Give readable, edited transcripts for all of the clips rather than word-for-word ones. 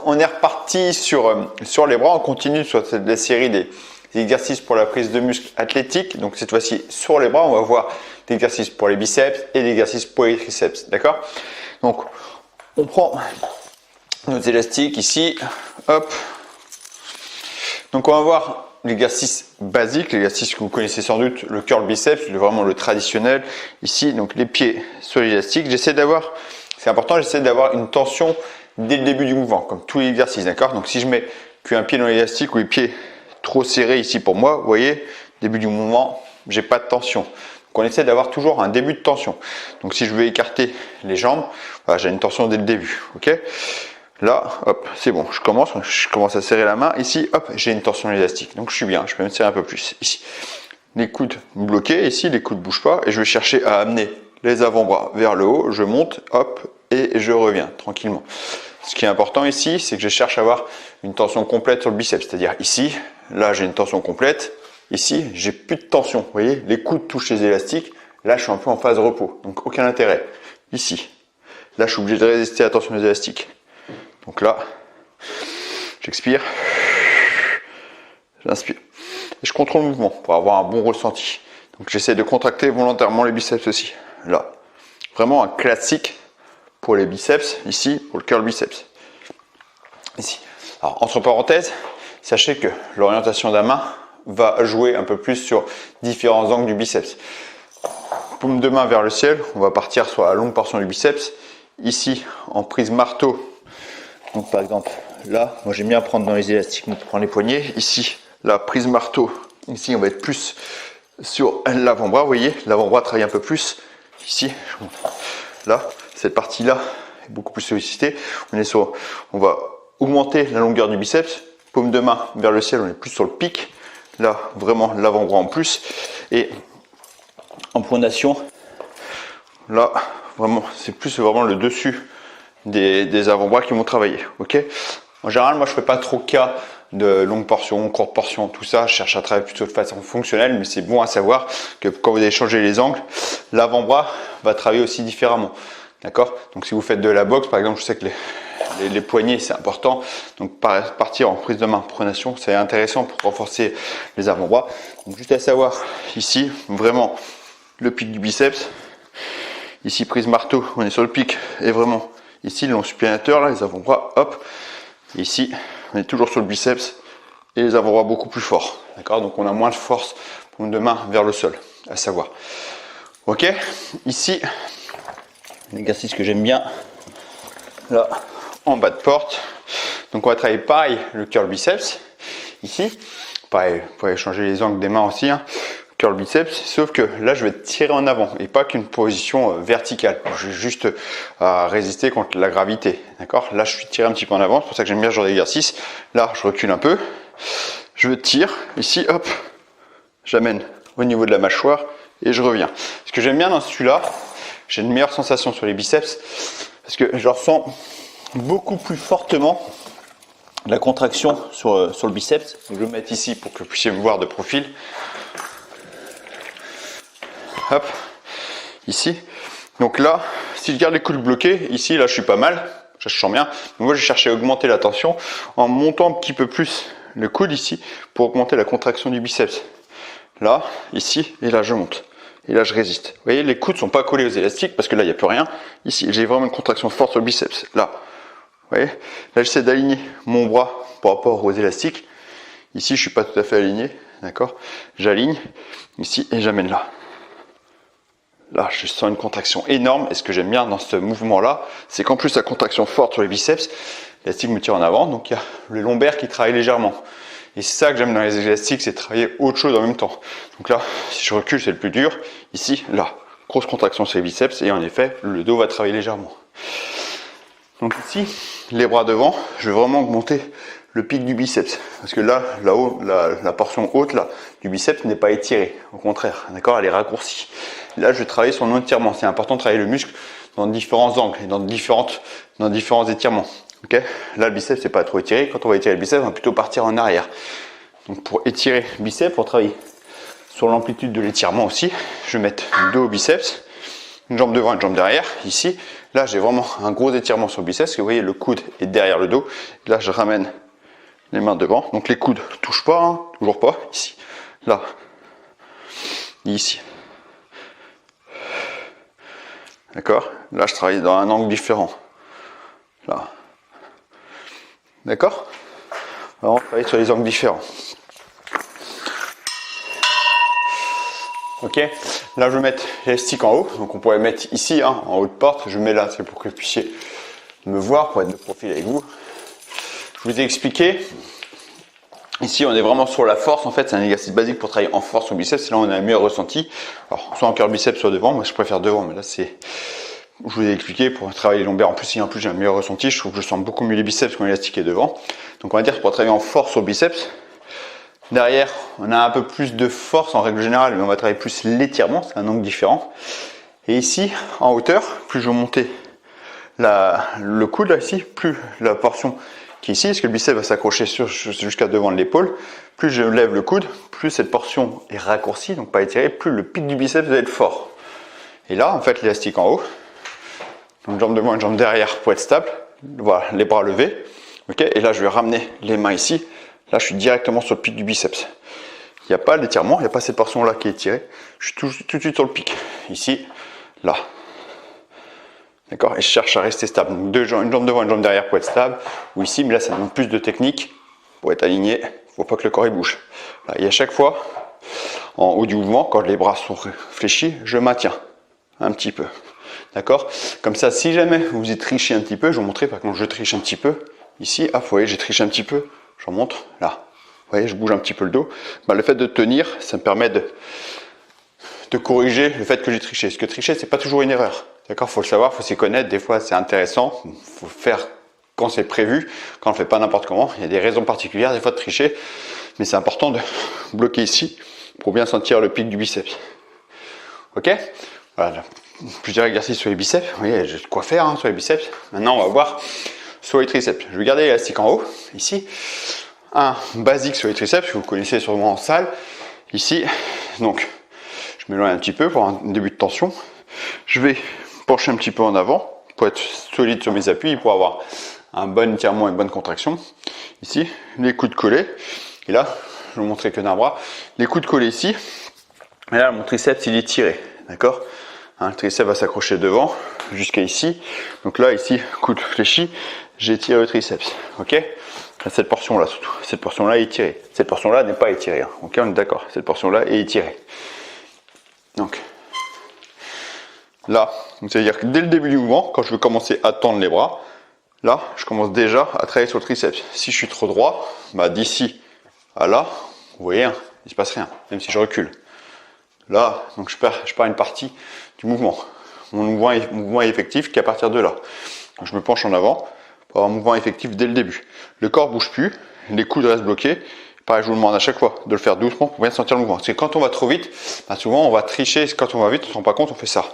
on est reparti sur les bras. On continue sur la série des exercices pour la prise de muscle athlétique. Donc cette fois-ci sur les bras, on va voir des exercices pour les biceps et des exercices pour les triceps. D'accord? Donc on prend nos élastiques ici. Hop. Donc on va voir l'exercice basique, l'exercice que vous connaissez sans doute, le curl biceps, vraiment le traditionnel. Ici, donc les pieds sur l'élastique. J'essaie d'avoir, c'est important, j'essaie d'avoir une tension dès le début du mouvement, comme tous les exercices, d'accord? Donc si je mets qu'un pied dans l'élastique ou les pieds trop serrés ici pour moi, vous voyez, début du mouvement, j'ai pas de tension. Donc on essaie d'avoir toujours un début de tension. Donc si je veux écarter les jambes, voilà, j'ai une tension dès le début, ok? Là, hop, c'est bon, je commence à serrer la main. Ici, hop, j'ai une tension élastique. Donc je suis bien, je peux me serrer un peu plus. Ici, les coudes bloqués, ici, les coudes ne bougent pas. Et je vais chercher à amener les avant-bras vers le haut. Je monte, hop, et je reviens tranquillement. Ce qui est important ici, c'est que je cherche à avoir une tension complète sur le biceps. C'est-à-dire ici, là, j'ai une tension complète. Ici, j'ai plus de tension. Vous voyez, les coudes touchent les élastiques. Là, je suis un peu en phase repos. Donc aucun intérêt. Ici, là, je suis obligé de résister à la tension des élastiques. Donc là, j'expire, j'inspire. Et je contrôle le mouvement pour avoir un bon ressenti. Donc j'essaie de contracter volontairement les biceps aussi. Là, vraiment un classique pour les biceps, ici, pour le curl biceps. Ici. Alors, entre parenthèses, sachez que l'orientation de la main va jouer un peu plus sur différents angles du biceps. Paume de main vers le ciel, on va partir sur la longue portion du biceps. Ici, en prise marteau. Donc par exemple, là, moi j'aime bien prendre dans les élastiques, on prend les poignets. Ici, la prise marteau. Ici, on va être plus sur l'avant-bras. Vous voyez, l'avant-bras travaille un peu plus. Ici, là, cette partie-là est beaucoup plus sollicitée. On va augmenter la longueur du biceps. Paume de main vers le ciel, on est plus sur le pic. Là, vraiment l'avant-bras en plus. Et en pronation, là, vraiment, c'est plus vraiment le dessus des avant-bras qui vont travailler, ok? En général, moi je fais pas trop cas de longue portion, courte portion, tout ça. Je cherche à travailler plutôt de façon fonctionnelle, mais c'est bon à savoir que quand vous allez changer les angles, l'avant-bras va travailler aussi différemment, d'accord? Donc si vous faites de la boxe, par exemple, je sais que les poignets c'est important, donc partir en prise de main, pronation, c'est intéressant pour renforcer les avant-bras. Donc juste à savoir, ici, vraiment le pic du biceps. Ici, prise marteau, on est sur le pic et vraiment ici, le long supinateur, là, les avant-bras, hop. Et ici, on est toujours sur le biceps et les avant-bras beaucoup plus forts. D'accord? Donc, on a moins de force paume de main vers le sol, à savoir. Ok? Ici, un exercice que j'aime bien, là, en bas de porte. Donc, on va travailler pareil, le curl biceps. Ici, pareil, vous pouvez changer les angles des mains aussi, hein. Curl biceps, sauf que là je vais tirer en avant et pas qu'une position verticale. Je vais juste résister contre la gravité. D'accord? Là je suis tiré un petit peu en avant, c'est pour ça que j'aime bien ce genre d'exercice. Là je recule un peu, je tire, ici hop, j'amène au niveau de la mâchoire et je reviens. Ce que j'aime bien dans celui-là, j'ai une meilleure sensation sur les biceps parce que je ressens beaucoup plus fortement la contraction sur le biceps. Je vais le mettre ici pour que vous puissiez me voir de profil. Hop, ici. Donc là, si je garde les coudes bloqués, ici, là, je suis pas mal. Je sens bien. Donc moi, je cherche à augmenter la tension en montant un petit peu plus le coude ici pour augmenter la contraction du biceps. Là, ici, et là, je monte. Et là, je résiste. Vous voyez, les coudes sont pas collés aux élastiques parce que là, il n'y a plus rien. Ici, j'ai vraiment une contraction forte sur le biceps. Là, vous voyez, là, j'essaie d'aligner mon bras par rapport aux élastiques. Ici, je suis pas tout à fait aligné. D'accord? J'aligne ici et j'amène là. Là, je sens une contraction énorme. Et ce que j'aime bien dans ce mouvement-là, c'est qu'en plus, la contraction forte sur les biceps, l'élastique me tire en avant. Donc, il y a le lombaire qui travaille légèrement. Et c'est ça que j'aime dans les élastiques, c'est travailler autre chose en même temps. Donc là, si je recule, c'est le plus dur. Ici, là, grosse contraction sur les biceps. Et en effet, le dos va travailler légèrement. Donc ici, les bras devant, je vais vraiment augmenter le pic du biceps. Parce que là, là-haut, la portion haute là, du biceps n'est pas étirée. Au contraire, d'accord, elle est raccourcie. Là, je vais travailler sur l'étirement. C'est important de travailler le muscle dans différents angles et dans différents étirements. Okay, là, le biceps, c'est pas trop étiré. Quand on va étirer le biceps, on va plutôt partir en arrière. Donc, pour étirer le biceps, pour travailler sur l'amplitude de l'étirement aussi, je vais mettre deux au biceps, une jambe devant, une jambe derrière, ici. Là, j'ai vraiment un gros étirement sur le biceps, parce que vous voyez, le coude est derrière le dos. Là, je ramène les mains devant. Donc les coudes ne touchent pas, hein, toujours pas. Ici, là, ici. D'accord? Là, je travaille dans un angle différent. Là. D'accord? On va travailler sur les angles différents. Ok, là je vais mettre l'élastique en haut, donc on pourrait mettre ici, hein, en haut de porte, je mets là, c'est pour que vous puissiez me voir, pour être de profil avec vous. Je vous ai expliqué, ici on est vraiment sur la force, en fait c'est un exercice basique pour travailler en force au biceps, c'est là où on a un meilleur ressenti, alors soit en curl biceps soit devant, moi je préfère devant, mais là c'est, je vous ai expliqué, pour travailler les lombaires, en plus si en plus j'ai un meilleur ressenti, je trouve que je sens beaucoup mieux les biceps quand l'élastique est devant, donc on va dire pour travailler en force au biceps. Derrière, on a un peu plus de force en règle générale, mais on va travailler plus l'étirement, c'est un angle différent. Et ici, en hauteur, plus je vais monter le coude là ici, plus la portion qui est ici, parce que le biceps va s'accrocher jusqu'à devant de l'épaule, plus je lève le coude, plus cette portion est raccourcie, donc pas étirée, plus le pic du biceps va être fort. Et là, en fait, l'élastique en haut, donc une jambe devant, une jambe derrière pour être stable, voilà, les bras levés, ok, et là je vais ramener les mains ici. Là, je suis directement sur le pic du biceps. Il n'y a pas d'étirement, il n'y a pas cette portion-là qui est tirée. Je suis tout de suite sur le pic. Ici, là. D'accord? Et je cherche à rester stable. Donc une jambe devant, une jambe derrière pour être stable. Ou ici, mais là, ça demande plus de technique. Pour être aligné, il ne faut pas que le corps il bouge. Là, et à chaque fois, en haut du mouvement, quand les bras sont fléchis, je maintiens un petit peu. D'accord? Comme ça, si jamais vous y trichez un petit peu, je vais vous montrer, par exemple, je triche un petit peu. Ici, vous voyez, j'ai triché un petit peu. Je remonte, là. Vous voyez, je bouge un petit peu le dos. Ben, le fait de tenir, ça me permet de corriger le fait que j'ai triché. Parce que tricher, c'est pas toujours une erreur. D'accord? Il faut le savoir, il faut s'y connaître. Des fois, c'est intéressant. Il faut faire quand c'est prévu, quand on ne fait pas n'importe comment. Il y a des raisons particulières, des fois, de tricher. Mais c'est important de bloquer ici pour bien sentir le pic du biceps. Ok? Voilà. Plusieurs exercices sur les biceps. Vous voyez, j'ai de quoi faire hein, sur les biceps. Maintenant, on va voir sur les triceps. Je vais garder l'élastique en haut, ici. Un basique sur les triceps, que vous connaissez sûrement en salle. Ici, donc, je m'éloigne un petit peu pour un début de tension. Je vais pencher un petit peu en avant pour être solide sur mes appuis, pour avoir un bon étirement et une bonne contraction. Ici, les coudes collés. Et là, je vais vous montrer que d'un bras. Les coudes collés ici. Et là, mon triceps, il est tiré. D'accord? Le triceps va s'accrocher devant jusqu'à ici. Donc là, ici, coude fléchi, j'étire le triceps. Ok? Cette portion-là, surtout. Cette portion-là est étirée. Cette portion-là n'est pas étirée. Hein. Ok, on est d'accord. Cette portion-là est étirée. Donc, là, c'est-à-dire que dès le début du mouvement, quand je veux commencer à tendre les bras, là, je commence déjà à travailler sur le triceps. Si je suis trop droit, bah, d'ici à là, vous voyez, hein, il ne se passe rien, même si je recule. Là, donc je perds une partie du mouvement. Mon mouvement est effectif qu'à partir de là. Donc je me penche en avant pour avoir un mouvement effectif dès le début. Le corps ne bouge plus, les coudes restent bloqués. Pareil, je vous demande à chaque fois de le faire doucement pour bien sentir le mouvement. Parce que quand on va trop vite, bah souvent on va tricher. Quand on va vite, on ne se rend pas compte, on fait ça.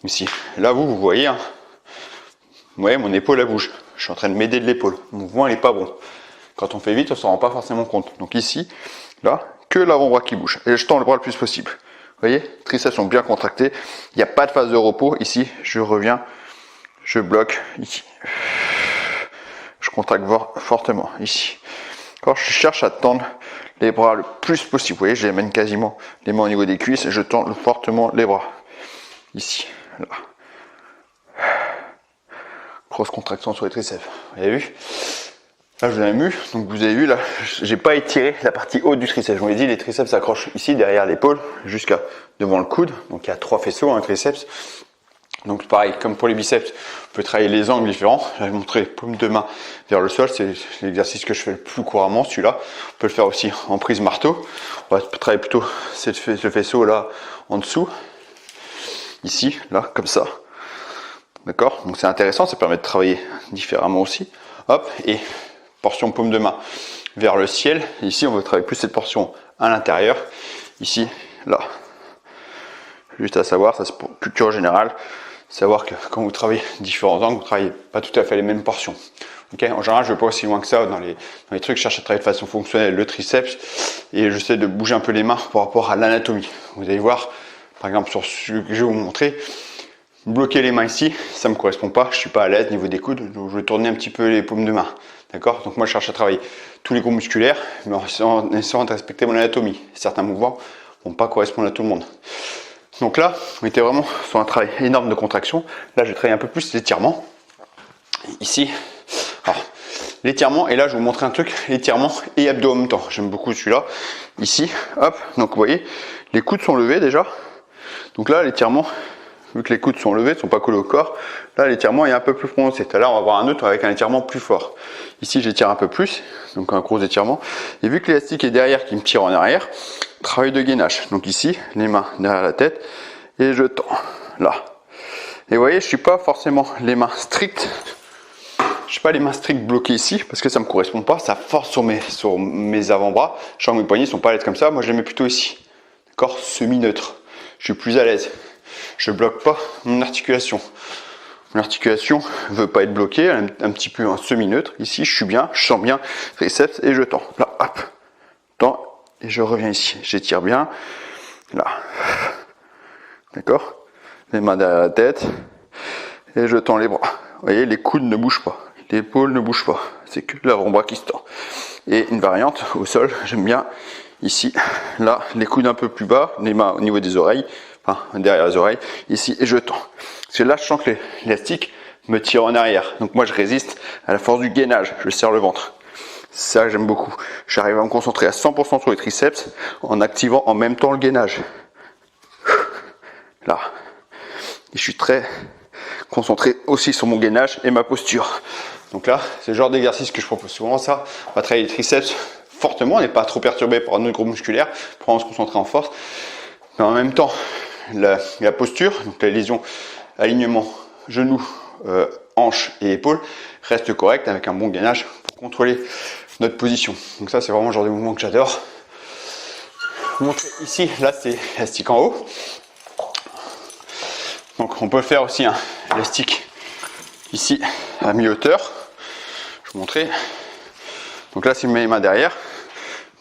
Ici. Là, vous voyez, hein, vous voyez, mon épaule elle bouge. Je suis en train de m'aider de l'épaule. Le mouvement n'est pas bon. Quand on fait vite, on ne s'en rend pas forcément compte. Donc ici, là, que l'avant-bras qui bouge. Et je tends le bras le plus possible. Vous voyez, triceps sont bien contractés. Il n'y a pas de phase de repos. Ici, je reviens, je bloque ici. Je contracte fortement ici. Quand je cherche à tendre les bras le plus possible, vous voyez, je les mène quasiment les mains au niveau des cuisses et je tends fortement les bras. Ici, là. Grosse contraction sur les triceps. Vous avez vu? Là, je vous ai vu. Donc, vous avez vu, là, j'ai pas étiré la partie haute du triceps. Je vous l'ai dit, les triceps s'accrochent ici, derrière l'épaule, jusqu'à devant le coude. Donc, il y a 3 faisceaux, un triceps. Donc, pareil, comme pour les biceps, on peut travailler les angles différents. Je vais vous montrer paume de main vers le sol. C'est l'exercice que je fais le plus couramment, celui-là. On peut le faire aussi en prise marteau. On va travailler plutôt ce faisceau-là en dessous. Ici, là, comme ça. D'accord? Donc, c'est intéressant. Ça permet de travailler différemment aussi. Hop, et portion paume de main vers le ciel. Ici, on va travailler plus cette portion à l'intérieur. Ici, là. Juste à savoir, ça c'est pour culture générale, savoir que quand vous travaillez différents angles, vous ne travaillez pas tout à fait les mêmes portions. Okay, en général, je ne vais pas aussi loin que ça dans les trucs. Je cherche à travailler de façon fonctionnelle le triceps et j'essaie de bouger un peu les mains par rapport à l'anatomie. Vous allez voir, par exemple, sur ce que je vais vous montrer, bloquer les mains ici, ça me correspond pas, je suis pas à l'aise niveau des coudes, donc je vais tourner un petit peu les paumes de main. D'accord? Donc moi je cherche à travailler tous les groupes musculaires, mais en essayant de respecter mon anatomie. Certains mouvements vont pas correspondre à tout le monde. Donc là, on était vraiment sur un travail énorme de contraction. Là, je vais travailler un peu plus l'étirement. Ici, alors l'étirement, et là je vais vous montrer un truc, l'étirement et abdos en même temps. J'aime beaucoup celui-là. Ici, hop, donc vous voyez, les coudes sont levés déjà. Donc là, l'étirement, vu que les coudes sont levés, ne sont pas collés au corps, là l'étirement est un peu plus prononcé. Tout à l'heure, on va avoir un autre avec un étirement plus fort. Ici, j'étire un peu plus, donc un gros étirement. Et vu que l'élastique est derrière, qui me tire en arrière, travail de gainage. Donc ici, les mains derrière la tête, et je tends, là. Et vous voyez, je suis pas forcément les mains strictes. Je suis pas les mains strictes bloquées ici, parce que ça me correspond pas. Ça force sur mes avant-bras. Je sens que mes poignets sont pas à l'aise comme ça. Moi, je les mets plutôt ici. D'accord? Semi-neutre. Je suis plus à l'aise. Je bloque pas mon articulation. Mon articulation veut pas être bloquée, un petit peu en semi-neutre. Ici, je suis bien, je sens bien triceps et je tends. Là, hop, tends et je reviens ici. J'étire bien. Là, d'accord. Les mains derrière la tête et je tends les bras. Vous voyez, les coudes ne bougent pas, l'épaule ne bouge pas. C'est que l'avant-bras qui se tend. Et une variante au sol, j'aime bien ici, là, les coudes un peu plus bas, les mains au niveau des oreilles. Derrière les oreilles, ici, et je tends. Parce que là, je sens que l'élastique me tire en arrière. Donc moi, je résiste à la force du gainage. Je serre le ventre. Ça, j'aime beaucoup. J'arrive à me concentrer à 100% sur les triceps en activant en même temps le gainage. Là. Et je suis très concentré aussi sur mon gainage et ma posture. Donc là, c'est le genre d'exercice que je propose souvent. Ça, on va travailler les triceps fortement. On n'est pas trop perturbé par notre groupe musculaire pour vraiment se concentrer en force. Mais en même temps, la posture, donc la lésion, alignement, genoux, hanches et épaules, reste correcte avec un bon gainage pour contrôler notre position. Donc ça, c'est vraiment le genre de mouvement que j'adore. Ici, là, c'est élastique en haut. Donc on peut faire aussi un élastique ici à mi-hauteur. Je vais vous montrer. Donc là, si je mets les mains derrière,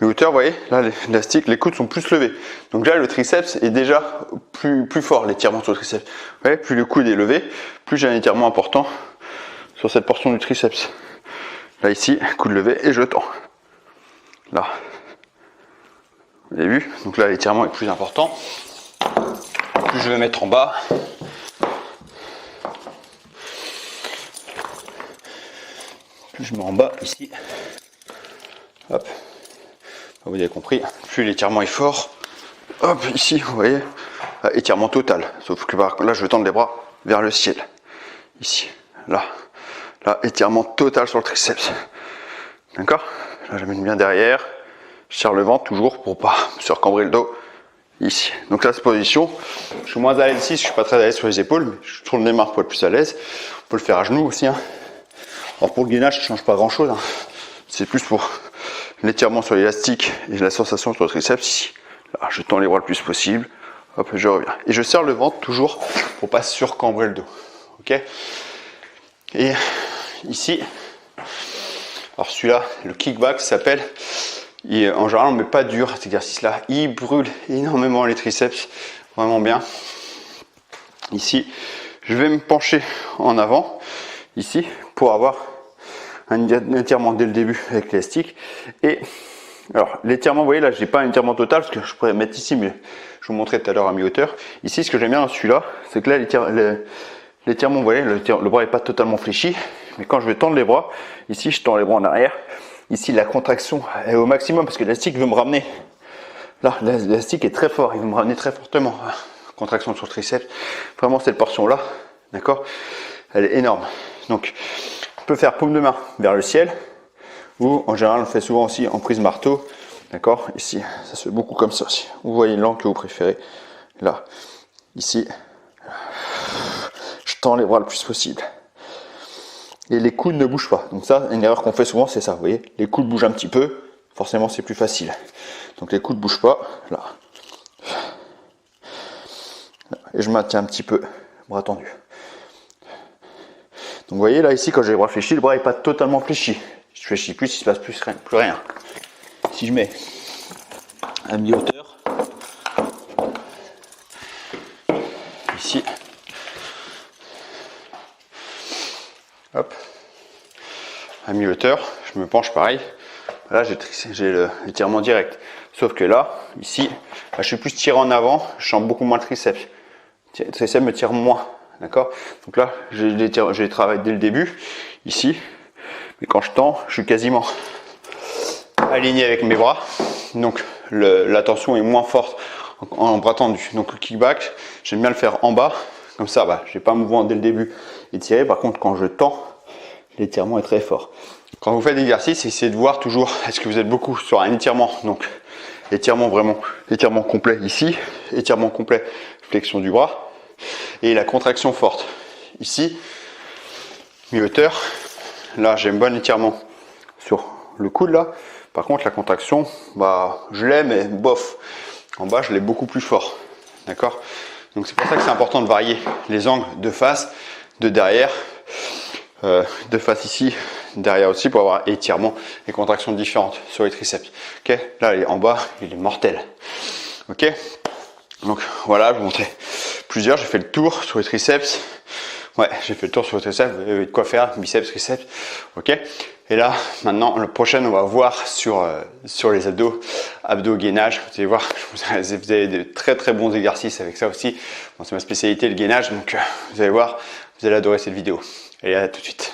mi-hauteur, vous voyez, là l'élastique, les coudes sont plus levés. Donc là, le triceps est déjà plus fort, l'étirement sur le triceps. Vous voyez, plus le coude est levé, plus j'ai un étirement important sur cette portion du triceps. Là, ici, coude levé et je tends. Là. Vous avez vu? Donc là, l'étirement est plus important. Plus je vais mettre en bas. Plus je mets en bas, ici. Hop. Vous avez compris, plus l'étirement est fort, hop, ici, vous voyez, étirement total. Sauf que là, je vais tendre les bras vers le ciel. Ici, là, étirement total sur le triceps. D'accord? Là, j'amène bien derrière, je serre le ventre toujours pour pas me surcambrer le dos. Ici. Donc là, cette position, je suis moins à l'aise ici, je suis pas très à l'aise sur les épaules, mais je tourne les mains pour être plus à l'aise. On peut le faire à genoux aussi. Hein. Alors pour le gainage, ça change pas grand chose. Hein. C'est plus pour l'étirement sur l'élastique et la sensation sur le triceps ici. Là, je tends les bras le plus possible. Hop, je reviens. Et je serre le ventre toujours pour pas surcambrer le dos. Ok? Et ici, alors celui-là, le kickback s'appelle. En général, on ne met pas dur cet exercice-là. Il brûle énormément les triceps. Vraiment bien. Ici, je vais me pencher en avant. Ici, pour avoir un étirement dès le début avec l'élastique. Et alors, l'étirement, vous voyez, là, j'ai pas un étirement total parce que je pourrais mettre ici, mais je vous montrais tout à l'heure à mi-hauteur. Ici, ce que j'aime bien dans celui-là, c'est que là, l'étirement, vous voyez, le bras n'est pas totalement fléchi. Mais quand je vais tendre les bras, ici, je tends les bras en arrière. Ici, la contraction est au maximum parce que l'élastique veut me ramener. Là, l'élastique est très fort, il veut me ramener très fortement. Contraction sur le triceps. Vraiment, cette portion-là, d'accord, elle est énorme. Donc, on peut faire paume de main vers le ciel. Ou, en général, on le fait souvent aussi en prise marteau. D'accord, ici, ça se fait beaucoup comme ça aussi. Vous voyez l'angle que vous préférez. Là, ici, je tends les bras le plus possible. Et les coudes ne bougent pas. Donc ça, une erreur qu'on fait souvent, c'est ça. Vous voyez, les coudes bougent un petit peu. Forcément, c'est plus facile. Donc les coudes ne bougent pas. Là. Et je maintiens un petit peu, bras tendu. Donc vous voyez, là, ici, quand j'ai les bras fléchis, le bras n'est pas totalement fléchi. Si je fléchis plus, il ne se passe plus rien. Si je mets à mi-hauteur, ici, à mi-hauteur, je me penche pareil. Là, j'ai l'étirement direct. Sauf que là, ici, je suis plus tiré en avant, je sens beaucoup moins le triceps. Le triceps me tire moins. D'accord? Donc là, j'ai travaillé dès le début, ici. Mais quand je tends, je suis quasiment aligné avec mes bras. Donc la tension est moins forte en bras tendus. Donc le kickback, j'aime bien le faire en bas. Comme ça, bah, je n'ai pas un mouvement dès le début étiré. Par contre, quand je tends, l'étirement est très fort. Quand vous faites l'exercice, essayez de voir toujours, est-ce que vous êtes beaucoup sur un étirement. Donc étirement vraiment, étirement complet ici, étirement complet, flexion du bras. Et la contraction forte. Ici, mi-hauteur. Là, j'ai un bon étirement sur le coude là. Par contre, la contraction, bah, je l'ai, mais bof. En bas, je l'ai beaucoup plus fort. D'accord? Donc, c'est pour ça que c'est important de varier les angles de face, de derrière, de face ici, derrière aussi, pour avoir étirement et contractions différentes sur les triceps. Ok? Là, en bas, il est mortel. Ok? Donc, voilà, je vous montrais plusieurs. J'ai fait le tour sur les triceps. Ouais, j'ai fait le tour sur les triceps. Vous avez de quoi faire, biceps, triceps. Ok? Et là, maintenant, le prochain, on va voir sur les abdos gainage. Vous allez voir, vous avez de très très bons exercices avec ça aussi. Bon, c'est ma spécialité, le gainage. Donc, vous allez voir, vous allez adorer cette vidéo. Et à tout de suite.